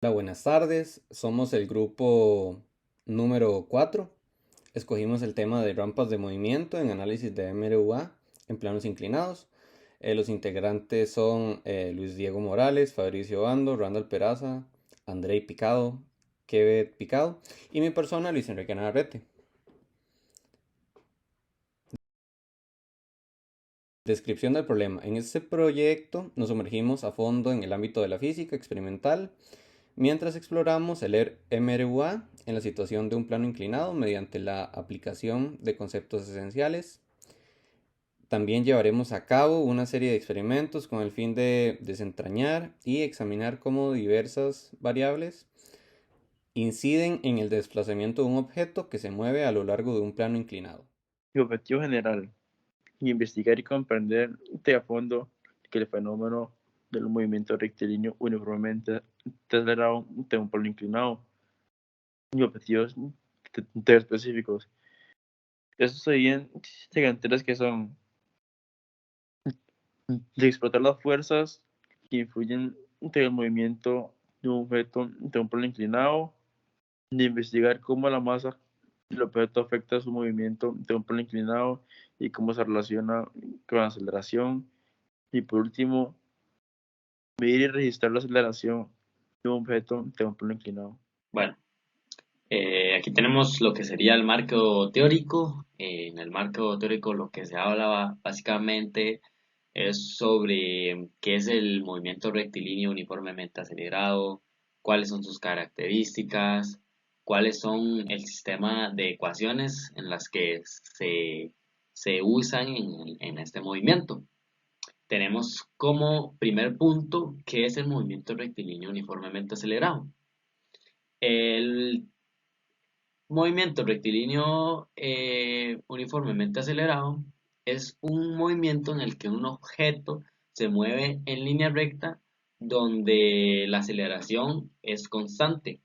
Hola, buenas tardes. Somos el grupo número 4. Escogimos el tema de rampas de movimiento en análisis de MRUA en planos inclinados. Los integrantes son Luis Diego Morales, Fabricio Bando, Randall Peraza, Andrei Picado, Kevet Picado y mi persona, Luis Enrique Navarrete. Descripción del problema. En este proyecto nos sumergimos a fondo en el ámbito de la física experimental mientras exploramos el MRUA en la situación de un plano inclinado mediante la aplicación de conceptos esenciales. También llevaremos a cabo una serie de experimentos con el fin de desentrañar y examinar cómo diversas variables inciden en el desplazamiento de un objeto que se mueve a lo largo de un plano inclinado. Mi objetivo general, investigar y comprender a fondo que el fenómeno del movimiento rectilíneo uniformemente acelerado de un polo inclinado. Y objetivos específicos. Estos serían gigantes que son de explotar las fuerzas que influyen en el movimiento de un objeto de un polo inclinado, de investigar cómo la masa del objeto afecta su movimiento de un polo inclinado y cómo se relaciona con la aceleración. Y por último, medir y registrar la aceleración de un objeto de un plano inclinado. Bueno, aquí tenemos lo que sería el marco teórico. En el marco teórico lo que se habla básicamente es sobre qué es el movimiento rectilíneo uniformemente acelerado, cuáles son sus características, cuáles son el sistema de ecuaciones en las que se usan en este movimiento. Tenemos como primer punto qué es el movimiento rectilíneo uniformemente acelerado. El movimiento rectilíneo uniformemente acelerado es un movimiento en el que un objeto se mueve en línea recta donde la aceleración es constante,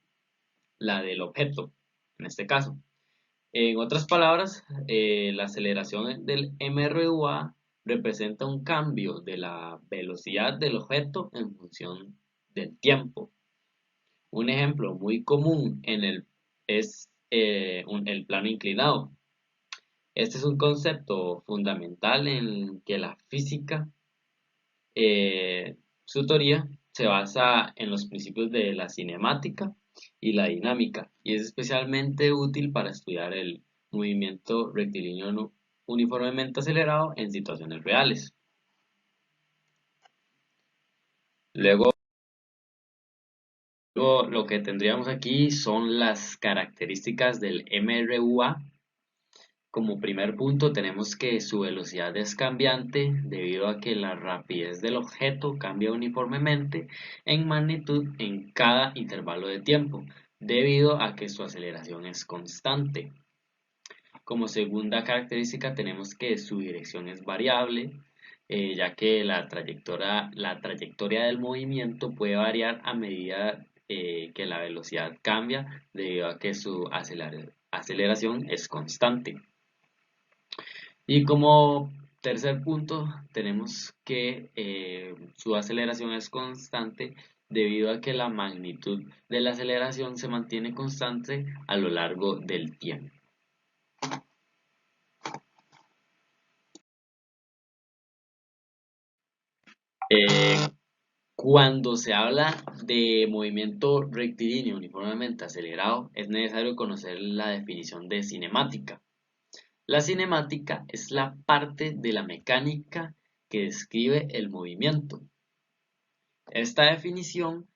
la del objeto, en este caso. En otras palabras, la aceleración del MRUA representa un cambio de la velocidad del objeto en función del tiempo. Un ejemplo muy común es el plano inclinado. Este es un concepto fundamental en que la física, su teoría, se basa en los principios de la cinemática y la dinámica y es especialmente útil para estudiar el movimiento rectilíneo uniformemente acelerado en situaciones reales. Luego, lo que tendríamos aquí son las características del MRUA. Como primer punto tenemos que su velocidad es cambiante debido a que la rapidez del objeto cambia uniformemente en magnitud en cada intervalo de tiempo, debido a que su aceleración es constante. Como segunda característica tenemos que su dirección es variable, ya que la trayectoria del movimiento puede variar a medida que la velocidad cambia debido a que su aceleración es constante. Y como tercer punto, tenemos que su aceleración es constante debido a que la magnitud de la aceleración se mantiene constante a lo largo del tiempo. Eh, Cuando se habla de movimiento rectilíneo uniformemente acelerado, es necesario conocer la definición de cinemática. La cinemática es la parte de la mecánica que describe el movimiento. Esta definición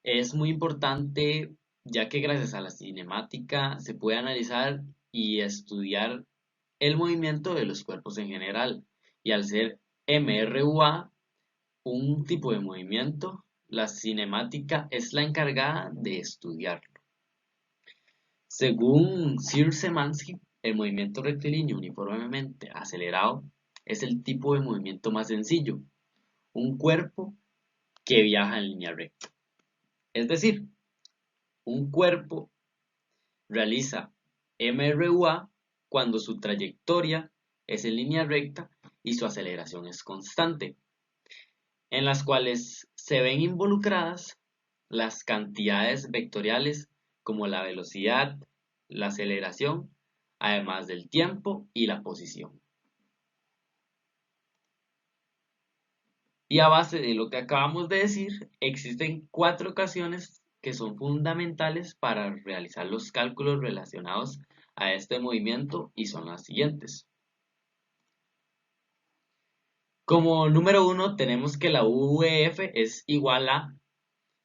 es muy importante ya que gracias a la cinemática se puede analizar y estudiar el movimiento de los cuerpos en general. Y al ser MRUA un tipo de movimiento, la cinemática es la encargada de estudiarlo. Según Sir Szymanski, el movimiento rectilíneo uniformemente acelerado es el tipo de movimiento más sencillo, un cuerpo que viaja en línea recta. Es decir, un cuerpo realiza MRUA cuando su trayectoria es en línea recta y su aceleración es constante, en las cuales se ven involucradas las cantidades vectoriales como la velocidad, la aceleración, además del tiempo y la posición. Y a base de lo que acabamos de decir, existen 4 ecuaciones que son fundamentales para realizar los cálculos relacionados a este movimiento y son las siguientes. Como número 1 tenemos que la VF es igual a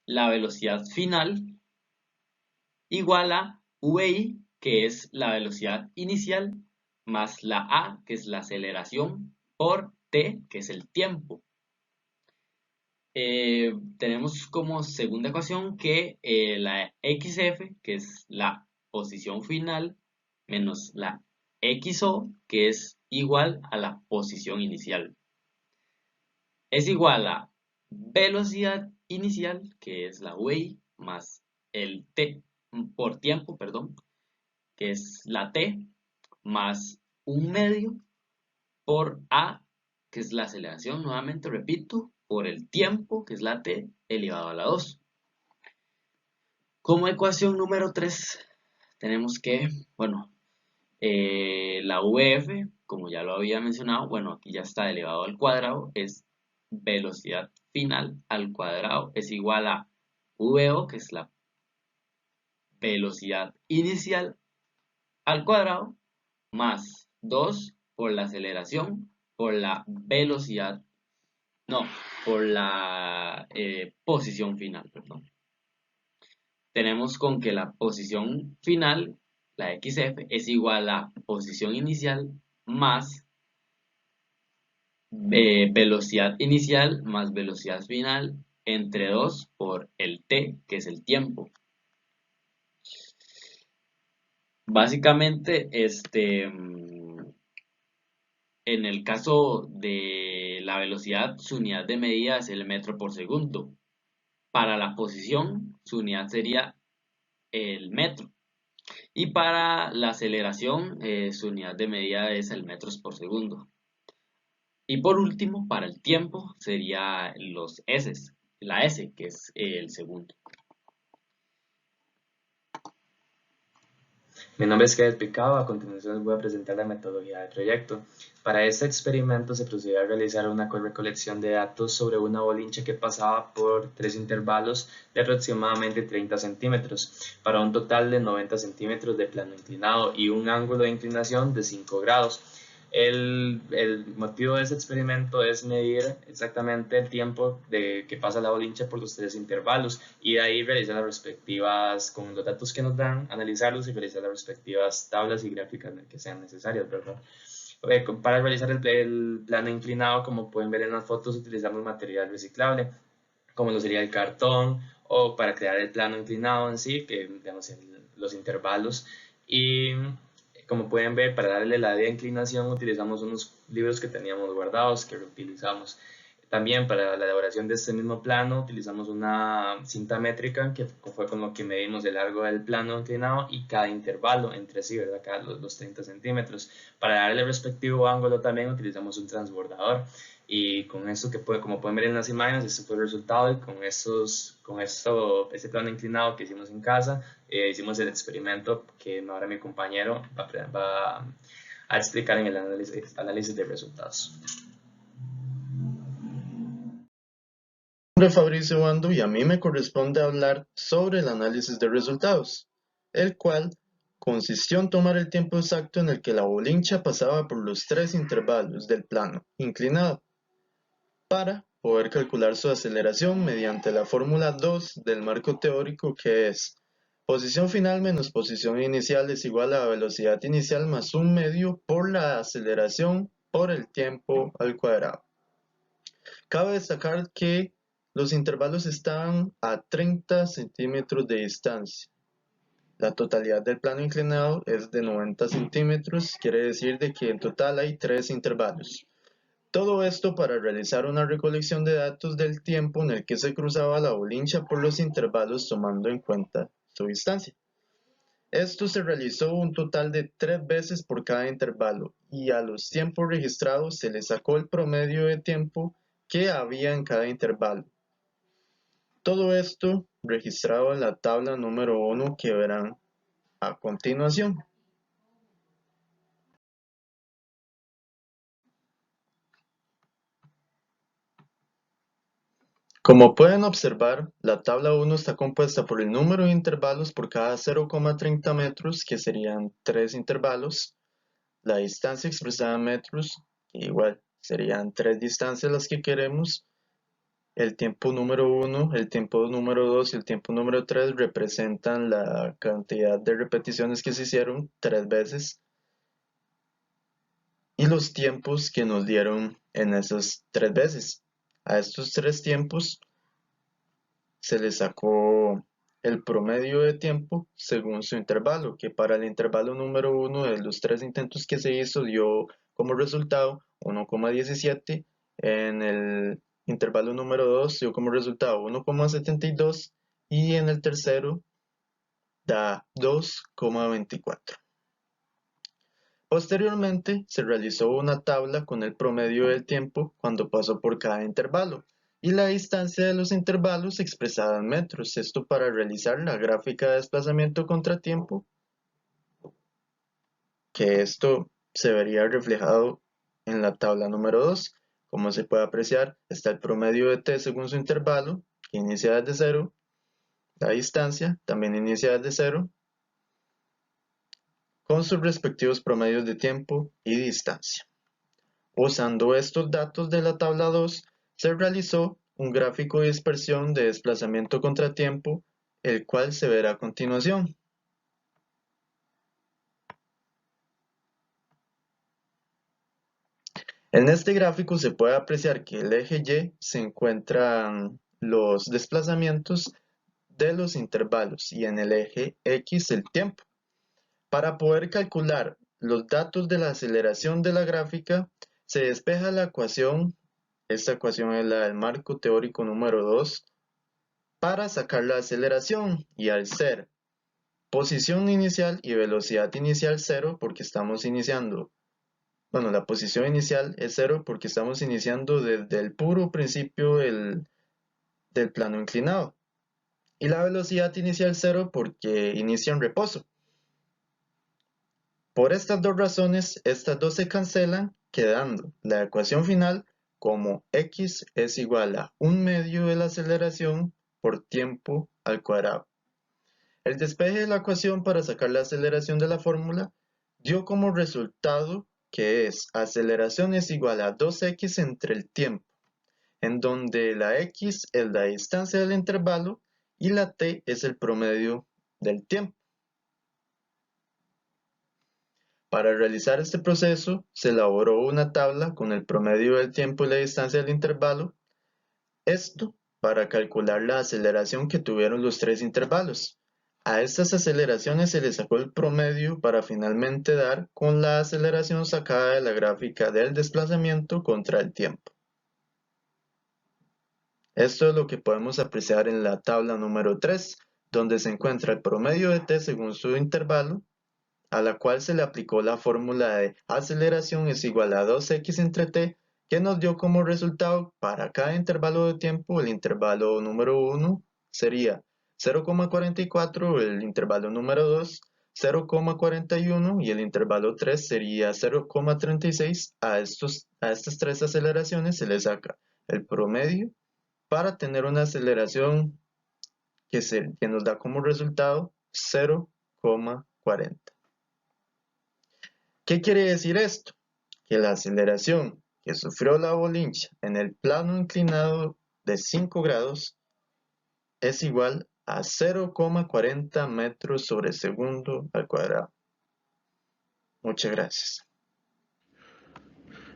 la velocidad final igual a VI, que es la velocidad inicial, más la A, que es la aceleración, por T, que es el tiempo. Tenemos como segunda ecuación que la XF, que es la posición final, menos la XO, que es igual a la posición inicial. Es igual a velocidad inicial, que es la VI, más el T por tiempo, perdón, que es la T, más un medio por A, que es la aceleración, nuevamente repito, por el tiempo, que es la T, elevado a la 2. Como ecuación número 3, tenemos que, bueno, la VF, como ya lo había mencionado, bueno, aquí ya está elevado al cuadrado, es velocidad final al cuadrado, es igual a VO, que es la velocidad inicial al cuadrado, más 2 por la aceleración, por la velocidad, no, por la posición final, perdón. Tenemos con que la posición final, la XF, es igual a posición inicial más velocidad inicial más velocidad final entre 2 por el T, que es el tiempo. Básicamente, en el caso de la velocidad, su unidad de medida es el metro por segundo. Para la posición, su unidad sería el metro. Y para la aceleración, su unidad de medida es el metros por segundo. Y por último, para el tiempo, sería los S, la S, que es el segundo. Mi nombre es Kenneth Picado, a continuación les voy a presentar la metodología del proyecto. Para este experimento se procedió a realizar una recolección de datos sobre una bolincha que pasaba por 3 intervalos de aproximadamente 30 centímetros, para un total de 90 centímetros de plano inclinado y un ángulo de inclinación de 5 grados. El motivo de este experimento es medir exactamente el tiempo que pasa la bolincha por los 3 intervalos y de ahí realizar las respectivas, con los datos que nos dan, analizarlos y realizar las respectivas tablas y gráficas que sean necesarias, ¿verdad? Para realizar el plano inclinado, como pueden ver en las fotos, utilizamos material reciclable, como lo sería el cartón, o para crear el plano inclinado en sí, que digamos los intervalos. Y como pueden ver, para darle la de inclinación utilizamos unos libros que teníamos guardados, que reutilizamos. También para la elaboración de este mismo plano utilizamos una cinta métrica, que fue con lo que medimos el largo del plano inclinado y cada intervalo entre sí, ¿verdad? Cada los 30 centímetros. Para darle el respectivo ángulo también utilizamos un transbordador. Y con esto como pueden ver en las imágenes, este fue el resultado. Y con este plano inclinado que hicimos en casa, hicimos el experimento que ahora mi compañero va a explicar en el análisis de resultados. Mi nombre es Fabricio Bando y a mí me corresponde hablar sobre el análisis de resultados, el cual consistió en tomar el tiempo exacto en el que la bolincha pasaba por los 3 intervalos del plano inclinado para poder calcular su aceleración mediante la fórmula 2 del marco teórico, que es posición final menos posición inicial es igual a velocidad inicial más un medio por la aceleración por el tiempo al cuadrado. Cabe destacar que los intervalos están a 30 centímetros de distancia. La totalidad del plano inclinado es de 90 centímetros, quiere decir de que en total hay 3 intervalos. Todo esto para realizar una recolección de datos del tiempo en el que se cruzaba la bolincha por los intervalos tomando en cuenta su distancia. Esto se realizó un total de 3 veces por cada intervalo y a los tiempos registrados se le sacó el promedio de tiempo que había en cada intervalo. Todo esto registrado en la tabla número 1 que verán a continuación. Como pueden observar, la tabla 1 está compuesta por el número de intervalos por cada 0,30 metros, que serían 3 intervalos, la distancia expresada en metros, que igual serían 3 distancias las que queremos, el tiempo número 1, el tiempo número 2 y el tiempo número 3 representan la cantidad de repeticiones que se hicieron 3 veces, y los tiempos que nos dieron en esas 3 veces. A estos 3 tiempos se le sacó el promedio de tiempo según su intervalo, que para el intervalo número 1 de los 3 intentos que se hizo dio como resultado 1,17, en el intervalo número 2 dio como resultado 1,72 y en el tercero da 2,24. Posteriormente se realizó una tabla con el promedio del tiempo cuando pasó por cada intervalo y la distancia de los intervalos expresada en metros, esto para realizar la gráfica de desplazamiento contra tiempo, que esto se vería reflejado en la tabla número 2. Como se puede apreciar, está el promedio de t según su intervalo, que inicia desde 0, la distancia también inicia desde 0, con sus respectivos promedios de tiempo y distancia. Usando estos datos de la tabla 2, se realizó un gráfico de dispersión de desplazamiento contra tiempo, el cual se verá a continuación. En este gráfico se puede apreciar que en el eje Y se encuentran los desplazamientos de los intervalos y en el eje X el tiempo. Para poder calcular los datos de la aceleración de la gráfica, se despeja la ecuación. Esta ecuación es la del marco teórico número 2, para sacar la aceleración, y al ser posición inicial y velocidad inicial 0, porque estamos iniciando, bueno, la posición inicial es 0 porque estamos iniciando desde el puro principio del plano inclinado, y la velocidad inicial 0 porque inicia en reposo. Por estas dos razones, estas dos se cancelan, quedando la ecuación final como x es igual a 1/2 de la aceleración por tiempo al cuadrado. El despeje de la ecuación para sacar la aceleración de la fórmula dio como resultado que es aceleración es igual a 2x entre el tiempo, en donde la x es la distancia del intervalo y la t es el promedio del tiempo. Para realizar este proceso, se elaboró una tabla con el promedio del tiempo y la distancia del intervalo. Esto para calcular la aceleración que tuvieron los 3 intervalos. A estas aceleraciones se le sacó el promedio para finalmente dar con la aceleración sacada de la gráfica del desplazamiento contra el tiempo. Esto es lo que podemos apreciar en la tabla número 3, donde se encuentra el promedio de t según su intervalo, a la cual se le aplicó la fórmula de aceleración es igual a 2x entre t, que nos dio como resultado para cada intervalo de tiempo. El intervalo número 1 sería 0,44, el intervalo número 2 0,41 y el intervalo 3 sería 0,36. A estas 3 aceleraciones se le saca el promedio para tener una aceleración que nos da como resultado 0,40. ¿Qué quiere decir esto? Que la aceleración que sufrió la bolincha en el plano inclinado de 5 grados es igual a 0,40 metros sobre segundo al cuadrado. Muchas gracias.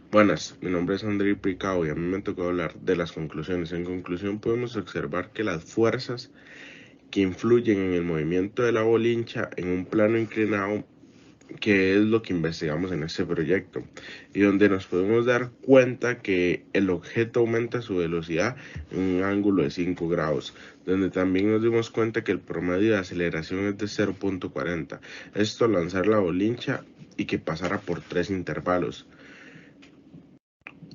Buenas, mi nombre es André Picao y a mí me tocó hablar de las conclusiones. En conclusión, podemos observar que las fuerzas que influyen en el movimiento de la bolincha en un plano inclinado, que es lo que investigamos en este proyecto, y donde nos podemos dar cuenta que el objeto aumenta su velocidad en un ángulo de 5 grados, donde también nos dimos cuenta que el promedio de aceleración es de 0,40, esto al lanzar la bolincha y que pasara por 3 intervalos,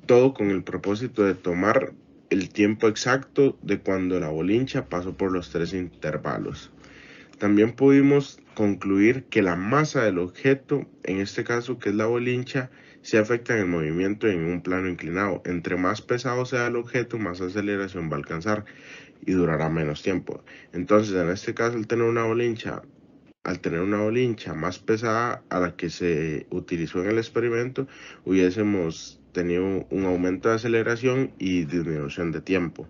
todo con el propósito de tomar el tiempo exacto de cuando la bolincha pasó por los 3 intervalos. También pudimos concluir que la masa del objeto, en este caso que es la bolincha, se afecta en el movimiento en un plano inclinado. Entre más pesado sea el objeto, más aceleración va a alcanzar y durará menos tiempo. Entonces, en este caso, al tener una bolincha más pesada a la que se utilizó en el experimento, hubiésemos tenido un aumento de aceleración y disminución de tiempo.